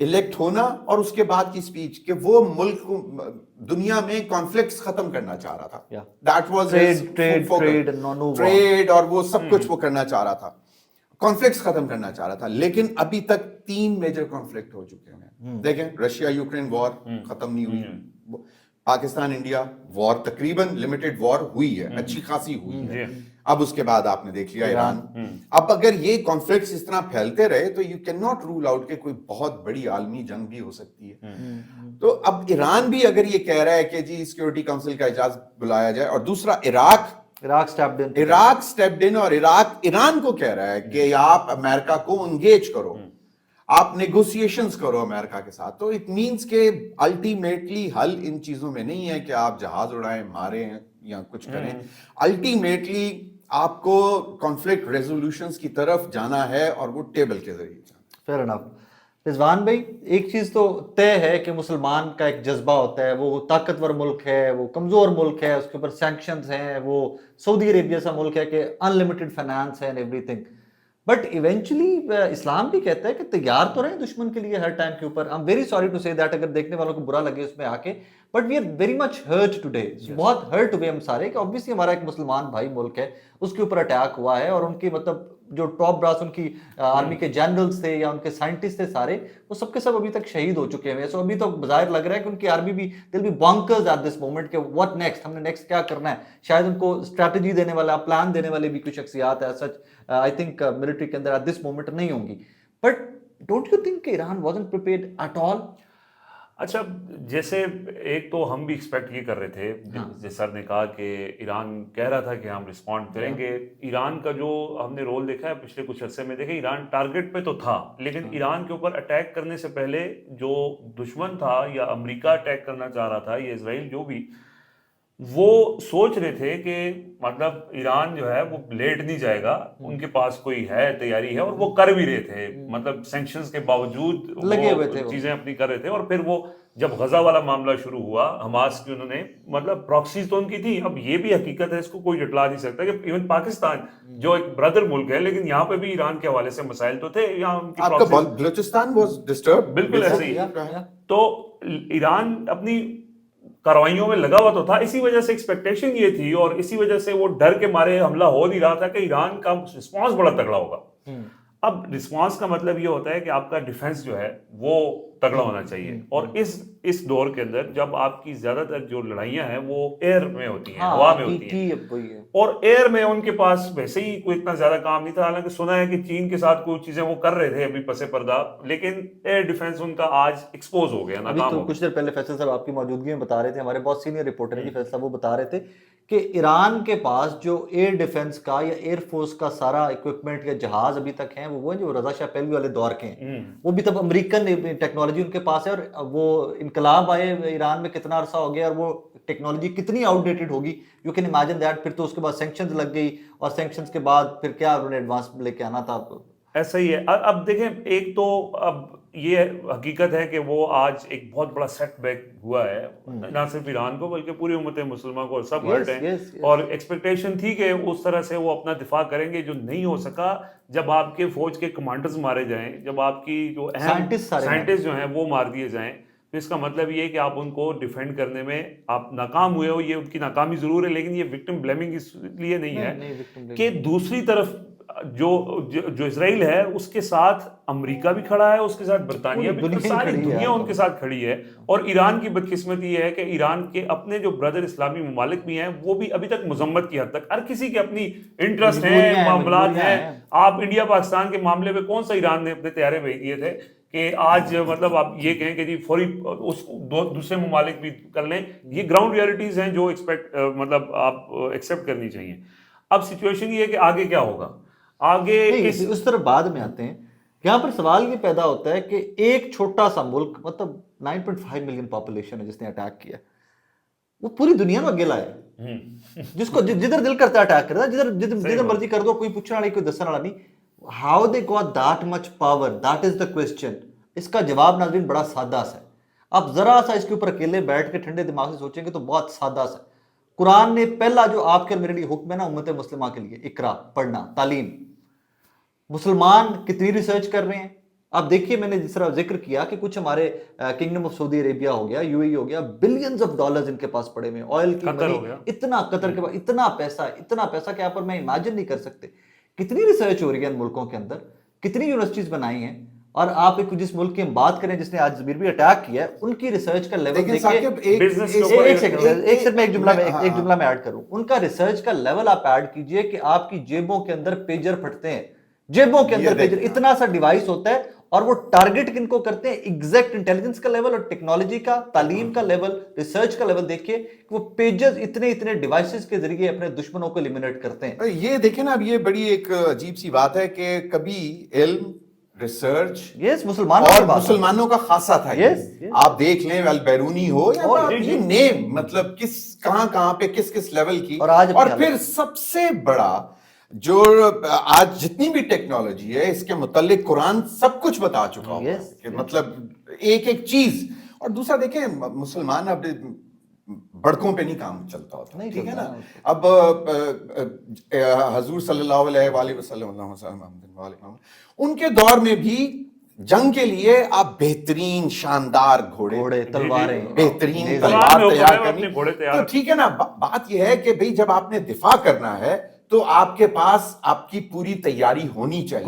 Elect ہونا اور اس کے بعد کی سپیچ کہ وہ ملک کو دنیا میں کانفلکٹس ختم کرنا چاہ رہا تھا. دیٹ واز ٹریڈ اور وہ سب کچھ وہ کرنا چاہ رہا تھا, کانفلکٹس ختم کرنا چاہ رہا تھا. لیکن ابھی تک 3 میجر کانفلکٹ ہو چکے ہیں. دیکھیں رشیا یوکرین وار ختم نہیں ہوئی, پاکستان انڈیا وار تقریباً لمیٹڈ وار ہوئی ہے, اچھی خاصی ہوئی ہے. اب اس کے بعد آپ نے دیکھ لیا ایران. اب اگر یہ کانفلکٹس اس طرح پھیلتے رہے تو you can not rule out کہ کوئی بہت بڑی عالمی جنگ بھی ہو سکتی ہے. تو اب ایران بھی اگر یہ کہہ رہا ہے کہ جی سیکورٹی کونسل کا اجلاس بلایا جائے, اور دوسرا عراق سٹیپڈ ان اور عراق ایران کو کہہ رہا ہے کہ آپ امریکہ کو انگیج کرو, آپ نیگوسیشنز کرو امریکہ کے ساتھ. تو اٹ مینس کہ الٹیمیٹلی حل ان چیزوں میں نہیں ہے کہ آپ جہاز اڑائیں, ماریں یا کچھ کریں. الٹیمیٹلی آپ کو کانفلکٹ ریزولوشنز کی طرف جانا ہے اور وہ ٹیبل کے ذریعے جانا. Fair enough. رضوان بھائی, ایک چیز تو طے ہے کہ مسلمان کا ایک جذبہ ہوتا ہے, وہ طاقتور ملک ہے, وہ کمزور ملک ہے, اس کے اوپر سینکشنز ہیں, وہ سعودی عربیہ سا ملک ہے کہ ان لمیٹڈ فائنانس ہے and everything. But eventually اسلام بھی کہتا ہے کہ تیار تو رہیں دشمن کے لیے ہر ٹائم کے اوپر. I am very sorry to say that, اگر دیکھنے والوں کو برا لگے اس میں آ کے, but we are very much hurt today. بہت ہرٹ ہوئے ہم سارے کہ obviously ہمارا ایک مسلمان بھائی ملک ہے, اس کے اوپر اٹیک ہوا ہے, اور ان کی مطلب جو ٹاپ براس ان کی آرمی کے جنرلز تھے یا ان کے سائنٹسٹ تھے سارے, وہ سب کے سب ابھی تک شہید ہو چکے ہیں. سو ابھی تو بظاہر لگ رہا ہے کہ ان کی آرمی بھی دل بھی بانکرز ایٹ دس مومنٹ کہ واٹ نیکسٹ, ہم نے نیکسٹ کیا کرنا ہے. شاید ان کو اسٹریٹجی دینے والا, پلان دینے والے بھی کچھ شخصیات ہے سچ آئی تھنک ملٹری کے اندر ایٹ دس مومنٹ نہیں ہوں گی. بٹ ڈونٹ یو تھنک کہ Iran wasn't prepared at all? اچھا, جیسے ایک تو ہم بھی ایکسپیکٹ یہ کر رہے تھے, جیسے سر نے کہا کہ ایران کہہ رہا تھا کہ ہم رسپونڈ کریں گے. ایران کا جو ہم نے رول دیکھا ہے پچھلے کچھ عرصے میں, دیکھیں ایران ٹارگٹ پہ تو تھا, لیکن ایران کے اوپر اٹیک کرنے سے پہلے جو دشمن تھا, یا امریکہ اٹیک کرنا چاہ رہا تھا, یا اسرائیل, جو بھی, وہ سوچ رہے تھے کہ مطلب ایران جو ہے وہ لیٹ نہیں جائے گا, ان کے پاس کوئی ہے, تیاری ہے, اور وہ کر بھی رہے تھے. مطلب سینکشنز کے باوجود لگے ہوئے تھے, چیزیں اپنی کر رہے تھے. اور پھر وہ جب غزہ والا معاملہ شروع ہوا, حماس کی انہوں نے مطلب پراکسیز تو ان کی تھی. اب یہ بھی حقیقت ہے, اس کو کوئی جٹلا نہیں سکتا کہ ایون پاکستان جو ایک بردر ملک ہے, لیکن یہاں پہ بھی ایران کے حوالے سے مسائل تو تھے. یہاں ان کی بلوچستان واز ڈسٹربڈ, بالکل ایسے ہی. تو ایران اپنی کاروائیوں میں لگا ہوا تو تھا. اسی وجہ سے ایکسپیکٹیشن یہ تھی, اور اسی وجہ سے وہ ڈر کے مارے حملہ ہو نہیں رہا تھا کہ ایران کا رسپانس بڑا تگڑا ہوگا. اب رسپانس کا مطلب یہ ہوتا ہے کہ آپ کا ڈیفنس جو ہے وہ تگڑا ہونا چاہیے. اور اس دور کے اندر جب آپ کی زیادہ تر جو لڑائیاں ہیں وہ ایئر میں ہوتی ہیں, ہوا میں ہوتی ہیں, اور ایئر میں ان کے پاس ویسے ہی کوئی اتنا زیادہ کام نہیں تھا. حالانکہ سنا ہے کہ چین کے ساتھ کوئی چیزیں وہ کر رہے تھے ابھی پس پردہ, لیکن ایئر ڈیفنس ان کا آج ایکسپوز ہو گیا, ناکام ہو گیا. کچھ دیر پہلے فیصل صاحب آپ کی موجودگی میں بتا رہے تھے, ہمارے بہت سینئر رپورٹر ہیں فیصل صاحب, وہ بتا رہے تھے کہ ایران کے پاس جو ایئر ڈیفنس کا یا ایئر فورس کا سارا اکوپمنٹ یا جہاز ابھی تک ہیں, وہ ہیں جو رضا شاہ پہلوی والے دور کے ہیں. وہ بھی تب امریکن ٹیکنالوجی ان کے پاس ہے, اور وہ انقلاب آئے ایران میں کتنا عرصہ ہو گیا, اور وہ ٹیکنالوجی کتنی آؤٹ ڈیٹڈ ہوگی, یو کین امیجن دیٹ. پھر تو اس کے بعد سینکشنز لگ گئی, اور سینکشنز کے بعد پھر کیا انہوں نے ایڈوانس لے کے آنا تھا. ایسا ہی ہے. اب دیکھیں, ایک تو اب یہ حقیقت ہے کہ وہ آج ایک بہت بڑا سیٹ بیک ہوا ہے, نہ صرف ایران کو بلکہ پوری امت مسلمہ کو, سب ہرٹ ہیں. اور ایکسپیکٹیشن تھی کہ اس طرح سے وہ اپنا دفاع کریں گے, جو نہیں ہو سکا. جب آپ کے فوج کے کمانڈرز مارے جائیں, جب آپ کی جو اہم سائنٹسٹ جو ہیں وہ مار دیے جائیں, تو اس کا مطلب یہ ہے کہ آپ ان کو ڈیفینڈ کرنے میں آپ ناکام ہوئے ہو. یہ ان کی ناکامی ضرور ہے, لیکن یہ وکٹم بلیمنگ اس لیے نہیں ہے کہ دوسری طرف جو اسرائیل ہے اس کے ساتھ امریکہ بھی کھڑا ہے, اس کے ساتھ برطانیہ بھی, ساری دنیا ان کے ساتھ کھڑی ہے. اور ایران کی بدقسمتی یہ ہے کہ ایران کے اپنے جو بردر اسلامی ممالک بھی ہیں, وہ بھی ابھی تک مذمت کی حد تک, ہر کسی کے اپنی انٹرسٹ ہیں, معاملات ہیں. آپ انڈیا پاکستان کے معاملے میں کون سا ایران نے اپنے طیارے بھیج دیے تھے کہ آج مطلب آپ یہ کہیں کہ جی فوری اس دوسرے ممالک بھی کر لیں. یہ گراؤنڈ ریئلٹیز ہیں جو مطلب آپ ایکسیپٹ کرنی چاہیے. اب سچویشن یہ ہے کہ آگے کیا ہوگا, آگے اس طرف بعد میں آتے ہیں. یہاں پر سوال یہ پیدا ہوتا ہے کہ ایک چھوٹا سا ملک, مطلب 9.5 ملین پاپولیشن ہے جس نے اٹیک کیا, وہ پوری دنیا میں اکیلا ہے, جس کو جدھر دل کرتا ہے اٹیک کرتا ہے, جدھر مرضی کر دو, کوئی پوچھنے والا نہیں, کوئی دسنے والا نہیں. How they got that much power, that is the question. اس کا جواب ناظرین بڑا سادہ سا ہے. آپ ذرا سا اس کے اوپر اکیلے بیٹھ کے ٹھنڈے دماغ سے سوچیں گے تو بہت سادہ سا. قرآن نے پہلا جو آپ کے میرے لیے حکم ہے نا امت مسلمہ کے لیے, اقرا, پڑھنا, تعلیم. مسلمان کتنی ریسرچ کر رہے ہیں, آپ دیکھیے میں نے جس طرح ذکر کیا کہ کچھ ہمارے کنگڈم آف سعودی عربیہ ہو گیا, یو اے ہو گیا, بلینز آف ڈالرز ان کے پاس پڑے ہوئے, آئل کی قطر منی, ہو گیا, اتنا قطر کے پاس اتنا پیسہ کہ آپ اور میں امیجن نہیں کر سکتے کتنی ریسرچ ہو رہی ہے ان ملکوں کے اندر, کتنی یونیورسٹیز بنائی ہیں. اور آپ ایک جس ملک کی ہم بات کریں جس نے آج زمیر بھی اٹیک کیا ہے, ان کی ریسرچ کا لیول دیکھیں. ایک سیکنڈ میں ایک جملہ میں ایڈ کروں, ان کا ریسرچ کا لیول آپ ایڈ کیجئے کہ آپ کی جیبوں کے اندر پیجر پھٹتے ہیں, جیبوں کے اندر پیجر, اتنا سا ڈیوائس ہوتا ہے, اور وہ ٹارگٹ کن کو کرتے ہیں, ایگزیکٹ انٹیلیجنس کا لیول اور ٹیکنالوجی کا, تعلیم کا لیول, ریسرچ کا لیول دیکھیے کہ وہ پیجز اتنے ڈیوائسز کے ذریعے اپنے دشمنوں کو ایلیمینیٹ کرتے ہیں. یہ دیکھیں نا, اب یہ بڑی ایک عجیب سی بات ہے کہ کبھی علم, ریسرچ مسلمانوں کا خاصہ تھا. آپ دیکھ لیں البیرونی ہو یا نیم, مطلب کہاں پہ کس لیول کی, اور پھر سب سے بڑا جو آج جتنی بھی ٹیکنالوجی ہے اس کے متعلق قرآن سب کچھ بتا چکا ہوں کہ مطلب ایک چیز. اور دوسرا دیکھیں مسلمان اب بڑکوں پہ نہیں کام چلتا ہوتا, ٹھیک ہے نا. اب حضور صلی اللہ علیہ وآلہ وسلم ان کے دور میں بھی جنگ کے لیے آپ بہترین شاندار گھوڑے, تلواریں, بہترین تلوار تیار کرنی, تو ٹھیک ہے نا. بات یہ ہے کہ بھئی جب آپ نے دفاع کرنا ہے تو آپ کے پاس آپ کی پوری تیاری ہونی چاہیے.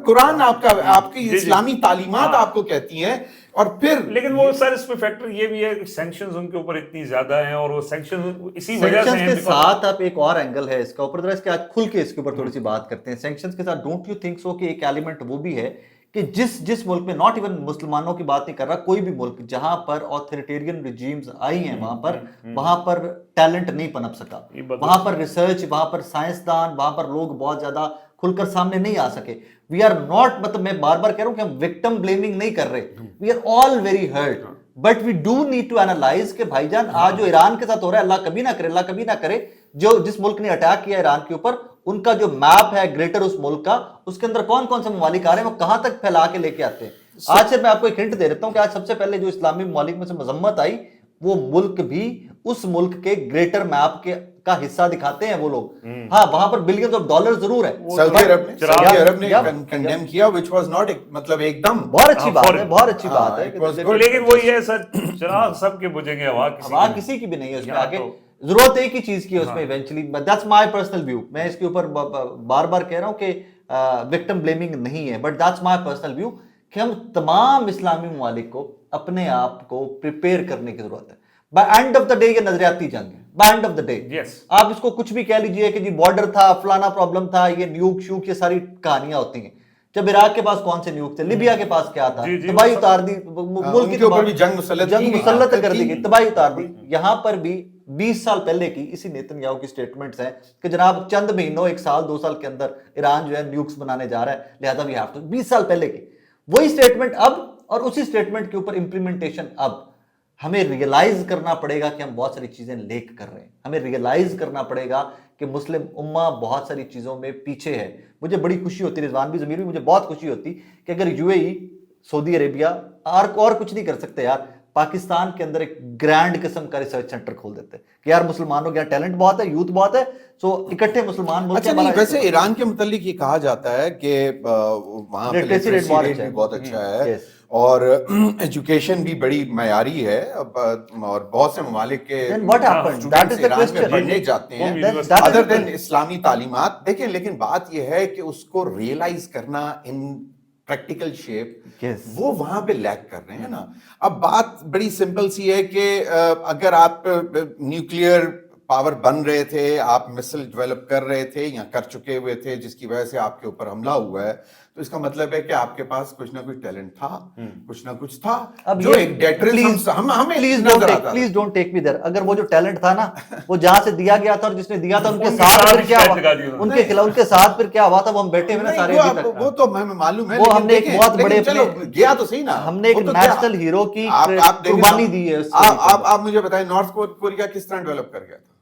قرآن آپ کی اسلامی تعلیمات آپ کو کہتی ہیں. اور پھر لیکن وہ سر اس میں فیکٹر یہ بھی ہے کہ سینکشنز ان کے اوپر اتنی زیادہ ہیں, اور وہ سینکشن اسی وجہ سے ہیں. کے ساتھ آپ ایک اور اینگل ہے اس کا اوپر, ذرا اس کے آج کھل کے اس کے اوپر تھوڑی سی بات کرتے ہیں. سینکشنز کے ساتھ ڈونٹ یو تھنک سو کہ ایک ایلیمنٹ وہ بھی ہے کہ جس ملک میں, ناٹ ایون مسلمانوں کی بات نہیں کر رہا, کوئی بھی ملک جہاں پر آتھوریٹیرین ریجیمز آئی ہیں وہاں پر ٹیلنٹ نہیں پنپ سکا, وہاں پر ریسرچ, وہاں پر سائنسدان, وہاں پر لوگ بہت زیادہ کھل کر سامنے نہیں آ سکے. وی آر ناٹ, مطلب میں بار بار کہہ رہا ہوں کہ ہم وکٹم بلیمنگ نہیں کر رہے, we are all very hurt, but we do need to analyse کہ بھائی جان آج جو ایران کے ساتھ ہو رہا ہے, اللہ کبھی نہ کرے جس ملک نے اٹیک کیا ایران کے اوپر, ان کا جو میپ ہے گریٹر اس ملک کا, اس کے اندر کون سے ممالک آ رہے ہیں, وہ کہاں تک پھیلا کے لے کے آتے ہیں. آج سے میں آپ کو ایک ہنٹ دے دیتا ہوں کہ آج سب سے پہلے جو اسلامی ممالک میں سے مذمت آئی, وہ ملک بھی اس ملک کے گریٹر میپ کا حصہ دکھاتے ہیں وہ لوگ. ہاں وہاں پر بلینز آف ڈالر ضرور ہے. سعودی عرب نے کنڈیم کیا, which was not, مطلب ایک دم بہت اچھی بات ہے. لیکن وہی ہے سر, چراغ سب کے بجھیں گے, ہوا کسی کی بھی نہیں ہے اس میں. آگے ضرورت ایک ہی چیز کی ہے اس میں eventually, that's my personal view. میں اس کے اوپر بار بار کہہ رہا ہوں کہ وکٹم بلیمنگ نہیں ہے, but that's my personal view کہ ہم تمام اسلامی ممالک کو اپنے آپ کو پریپیئر کرنے کی ضرورت ہے. By and of the day یہ نظریاتی جنگ ہے, by and of the day. آپ اس کو کچھ بھی کہہ لیجئے کہ جی بارڈر تھا, فلانا پرابلم تھا, یہ نیوک شوک, یہ ساری کہانیاں ہوتی ہیں. جب عراق کے پاس کون سے نیوک تھے, لیبیا کے پاس کیا تھا, تباہی اتار دی, ملک کی جنگ مسلط کر دی گئی, تباہی اتار دی. یہاں پر بھی 20 سال پہلے کی اسی نیتن یاہو کی سٹیٹمنٹس ہیں کہ جناب چند مہینوں, 1 سال 2 سال کے اندر ایران جو ہے نیوکس بنانے جا رہا ہے, لہذا بھی آپ تو 20 سال پہلے کی وہی سٹیٹمنٹ اب, اور اسی سٹیٹمنٹ کے اوپر امپلیمنٹیشن اب. ہمیں ریئلائز کرنا پڑے گا کہ ہم بہت ساری چیزیں لیک کر رہے ہیں. ہمیں ریئلائز کرنا پڑے گا کہ مسلم امہ بہت ساری چیزوں میں پیچھے ہے. مجھے بڑی خوشی ہوتی, رضوان بھی, ضمیر بھی, مجھے بہت خوشی ہوتی کہ اگر یو اے ای, سعودی عربیہ اور کچھ نہیں کر سکتے یار, پاکستان کے اندر ایک گرینڈ قسم کا ریسرچ سینٹر کھول دیتے کہ یار مسلمانوں کے یہاں ٹیلنٹ بہت ہے, یوتھ بہت ہے, سو اکٹھے مسلمان ملک. اچھا نہیں, ویسے ایران کے متعلق یہ کہا جاتا ہے کہ وہاں پہ لٹریسی ریٹ بھی بہت اچھا ہے, اور ایجوکیشن بھی بڑی معیاری ہے, اور بہت سے ممالک کے اسٹوڈنٹس ایران میں پڑھنے جاتے ہیں ادر دین اسلامی تعلیمات. دیکھیں لیکن بات یہ ہے کہ اس کو ریئلائز کرنا ان پریکٹیکل شیپ, وہ وہاں پہ لیک کر رہے ہیں نا. اب بات بڑی سمپل سی ہے کہ اگر آپ نیوکلیئر پاور بن رہے تھے, آپ مسل ڈیولپ کر رہے تھے یا کر چکے ہوئے تھے جس کی وجہ سے آپ کے اوپر حملہ ہوا ہے, تو اس کا مطلب ہے کہ آپ کے پاس کچھ نہ کچھ ٹیلنٹ تھا, کچھ نہ کچھ تھا جو ایک ڈیٹرنس ہمیں نظر آتا. پلیز ڈونٹ ٹیک می دیر. اگر وہ جو ٹیلنٹ تھا نا, وہ جہاں سے دیا گیا تھا اور جس نے دیا تھا ان کے ساتھ پھر کیا ہوا, ان کے ساتھ پھر کیا ہوا تھا, وہ ہم بیٹھے ہوئے نا سارے ابھی تک. وہ تو ہمیں معلوم ہے, وہ ہم نے ایک بہت بڑے, چلو گیا تو صحیح نا, ہم نے ایک نیشنل ہیرو کی قربانی دی ہے. آپ مجھے بتائیں نارتھ کوریا کس طرح ڈیولپ کر گیا تھا,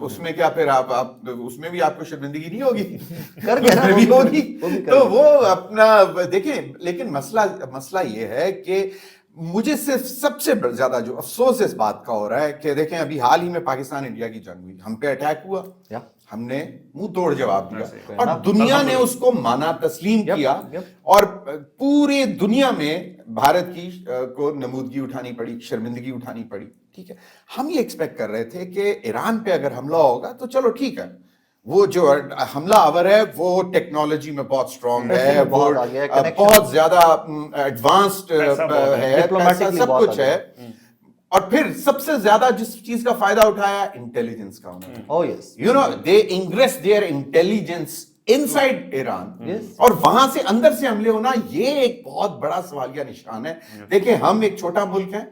اس میں کیا پھر آپ اس میں بھی آپ کو شرمندگی نہیں ہوگی, کر کے بھی ہوگی. تو وہ اپنا دیکھیں, لیکن مسئلہ یہ ہے کہ مجھے صرف سب سے زیادہ جو افسوس اس بات کا ہو رہا ہے کہ دیکھیں ابھی حال ہی میں پاکستان انڈیا کی جنگ ہوئی, ہم پہ اٹیک ہوا, ہم نے منہ توڑ جواب دیا اور دنیا نے اس کو مانا تسلیم کیا, اور پوری دنیا میں بھارت کی کو نمودگی اٹھانی پڑی, شرمندگی اٹھانی پڑی. ٹھیک ہے, ہم یہ ایکسپیکٹ کر رہے تھے کہ ایران پہ اگر حملہ ہوگا تو چلو ٹھیک ہے, وہ جو حملہ آور ہے وہ ٹیکنالوجی میں بہت سٹرونگ ہے, وہ بہت زیادہ ایڈوانسڈ ہے, سب کچھ ہے, اور پھر سب سے زیادہ جس چیز کا فائدہ اٹھایا انٹیلیجنس کا انہوں نے. You know they ingress their intelligence inside Iran, اور وہاں سے اندر سے حملے ہونا یہ ایک بہت بڑا سوالیہ نشان ہے. دیکھیں ہم ایک چھوٹا ملک ہے,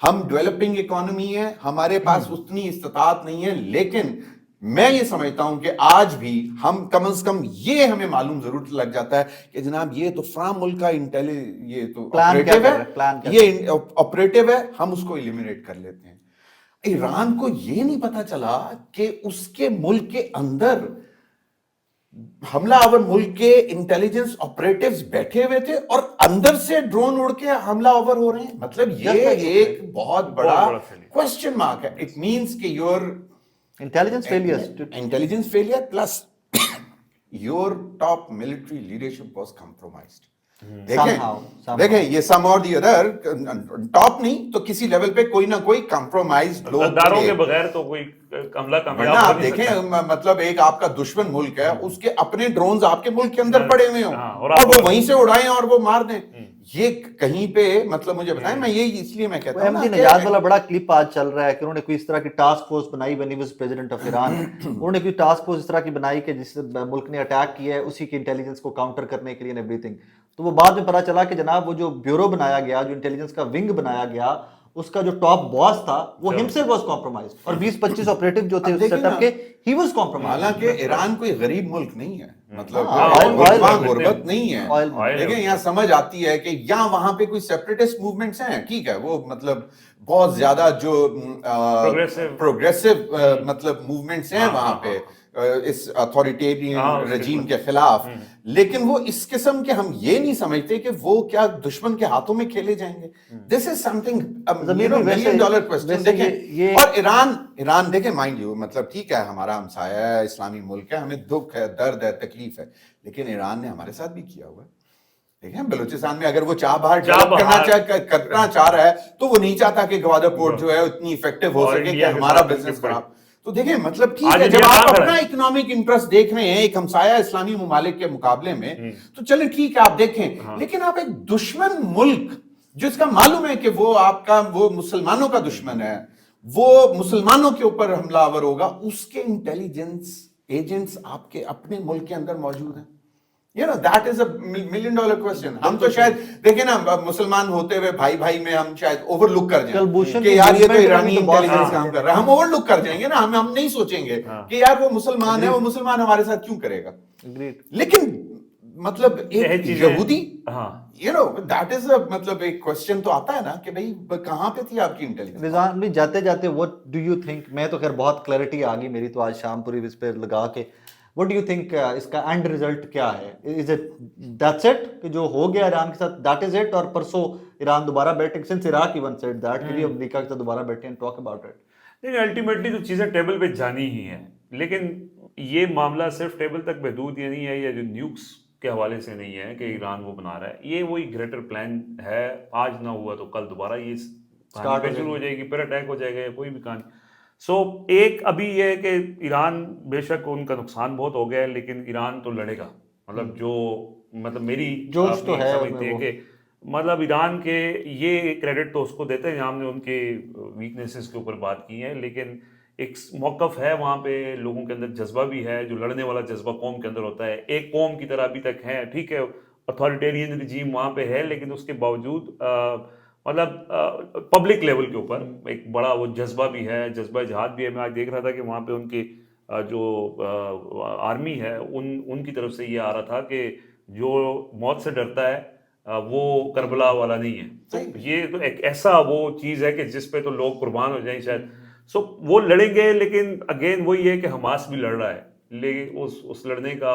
ہم ڈیولپنگ اکانومی ہے, ہمارے پاس اتنی استطاعت نہیں ہے, لیکن میں یہ سمجھتا ہوں کہ آج بھی ہم کم از کم یہ ہمیں معلوم ضرور لگ جاتا ہے کہ جناب یہ تو فلاں ملک کا یہ تو آپریٹو ہے, یہ آپریٹو ہے, ہم اس کو ایلیمینیٹ کر لیتے ہیں. ایران کو یہ نہیں پتا چلا کہ اس کے ملک کے اندر حملہ آور ملک کے انٹیلیجنس آپریٹیوز بیٹھے ہوئے تھے اور اندر سے ڈرون اڑ کے حملہ آور ہو رہے ہیں. مطلب یہ ایک بہت بڑا کوسچن مارک ہے. اٹ مینس کہ your intelligence failure plus your top military leadership was compromised. دیکھیں یہ سم اور دی ادر ٹاپ نہیں تو کسی لیول پہ کوئی نہ کوئی کمپرومائز لوگ کے بغیر تو کوئی حملہ کامیاب آپ دیکھیں, مطلب ایک آپ کا دشمن ملک ہے, اس کے اپنے ڈرونز آپ کے ملک کے اندر پڑے ہوئے ہوں اور وہ وہیں سے اڑائیں اور وہ مار دیں. یہ کہیں پہ مطلب مجھے بتائیں, میں یہ اس لیے میں کہتا ہوں نجات والا بڑا کلپ آج چل رہا ہے کہ انہوں نے کوئی اس طرح کی ٹاسک فورس بنائی when he was president of Iran. انہوں نے کوئی ٹاسک فورس اس طرح کی بنائی کہ جس ملک نے اٹیک کیا ہے اسی کی انٹیلیجنس کو کاؤنٹر کرنے کے لیے ایوری تھنگ. تو وہ بعد میں پتا چلا کہ جناب وہ جو بیورو بنایا گیا, جو انٹیلیجنس کا ونگ بنایا گیا, اس کا جو ٹاپ باس تھا وہ himself was compromised, اور 20-25 آپریٹو جو تھے سیٹ اپ کے he was compromised. حالانکہ ایران کوئی غریب ملک نہیں ہے, مطلب غربت نہیں ہے, لیکن یہاں سمجھ آتی ہے کہ یہاں وہاں پہ کوئی سیپریٹسٹ موومنٹس ہیں, ٹھیک ہے, وہ مطلب بہت زیادہ جو پروگریسو مطلب موومنٹس ہیں وہاں پہ اس اتھارٹیرین رجیم کے خلاف, لیکن وہ اس قسم کے ہم یہ نہیں سمجھتے کہ وہ کیا دشمن کے ہاتھوں میں کھیلے جائیں گے. This is something million dollar question. دیکھیں اور ایران دیکھیں مائنڈ یو, مطلب ٹھیک ہے ہمارا ہمسایہ ہے, اسلامی ملک ہے, ہمیں دکھ ہے, درد ہے, تکلیف ہے, لیکن ایران نے ہمارے ساتھ بھی کیا ہوا ہے. دیکھیں بلوچستان میں اگر وہ کرنا چاہ رہا ہے تو وہ نہیں چاہتا کہ گوادر پورٹ جو ہے اتنی افیکٹو ہو سکے کہ ہمارا بزنس خراب. تو دیکھیں مطلب ٹھیک ہے, جب آپ اپنا اکنامک انٹرسٹ دیکھ رہے ہیں ایک ہمسایہ اسلامی ممالک کے مقابلے میں, تو چلیں ٹھیک ہے آپ دیکھیں, لیکن آپ ایک دشمن ملک جس کا معلوم ہے کہ وہ آپ کا وہ مسلمانوں کا دشمن ہے, وہ مسلمانوں کے اوپر حملہ آور ہوگا, اس کے انٹیلیجنس ایجنٹس آپ کے اپنے ملک کے اندر موجود ہیں. You know, that is a million dollar question. ہم تو شاید دیکھیں نا مسلمان ہوتے ہوئے بھائی بھائی میں ہم شاید اوور لک کر جائیں کہ یار یہ تو ایرانی انٹیلیجنس کام کر رہا ہے, ہم اوور لک کر جائیں گے نا, ہم نہیں سوچیں گے کہ یار وہ مسلمان ہے, وہ مسلمان ہمارے ساتھ کیوں کرے گا. لیکن مطلب ایک یہودی, you know, that is a مطلب ایک کوسچن تو آتا ہے نا کہ بھائی کہاں پہ تھی آپ کی انٹیلیجنس. رضوان بھی جاتے جاتے what do you think, میں تو خیر بہت کلیئرٹی آ گئی میری تو آج شام پوری اس پہ لگا کے, what do you think اس کا اینڈ ریزلٹ کیا ہے, is it that's it کہ جو ہو گیا ایران کے ساتھ that is it, اور پرسوں ایران دوبارہ بیٹھے, since Iraq even said that کہ امریکہ کے ساتھ دوبارہ بیٹھے and talk about it. نہیں, الٹیمیٹلی تو چیزیں ٹیبل پہ جانی ہی ہیں, لیکن یہ معاملہ صرف ٹیبل تک محدود یہ نہیں ہے, یا جو نیوکس کے حوالے سے نہیں ہے کہ ایران وہ بنا رہا ہے, یہ وہی گریٹر پلان ہے, آج نہ ہوا تو کل دوبارہ یہ کہانی شروع ہو جائے گی, پھر اٹیک ہو جائے گا یا کوئی بھی کہانی. سو ایک ابھی یہ ہے کہ ایران بے شک ان کا نقصان بہت ہو گیا ہے, لیکن ایران تو لڑے گا. مطلب جو مطلب میری جوش تو ہے سمجھتے ہیں کہ مطلب ایران کے یہ کریڈٹ تو اس کو دیتے ہیں جہاں ہم نے ان کے ویکنیسز کے اوپر بات کی ہے, لیکن ایک موقف ہے وہاں پہ, لوگوں کے اندر جذبہ بھی ہے, جو لڑنے والا جذبہ قوم کے اندر ہوتا ہے, ایک قوم کی طرح ابھی تک ہے. ٹھیک ہے اتھارٹیرین رجیم وہاں پہ ہے, لیکن اس کے باوجود مطلب پبلک لیول کے اوپر ایک بڑا وہ جذبہ بھی ہے, جذبہ جہاد بھی ہے. میں آج دیکھ رہا تھا کہ وہاں پہ ان کی جو آرمی ہے ان کی طرف سے یہ آ رہا تھا کہ جو موت سے ڈرتا ہے وہ کربلا والا نہیں ہے. یہ تو ایک ایسا وہ چیز ہے کہ جس پہ تو لوگ قربان ہو جائیں شاید. سو وہ لڑیں گے, لیکن اگین وہی ہے کہ حماس بھی لڑ رہا ہے, لیکن اس لڑنے کا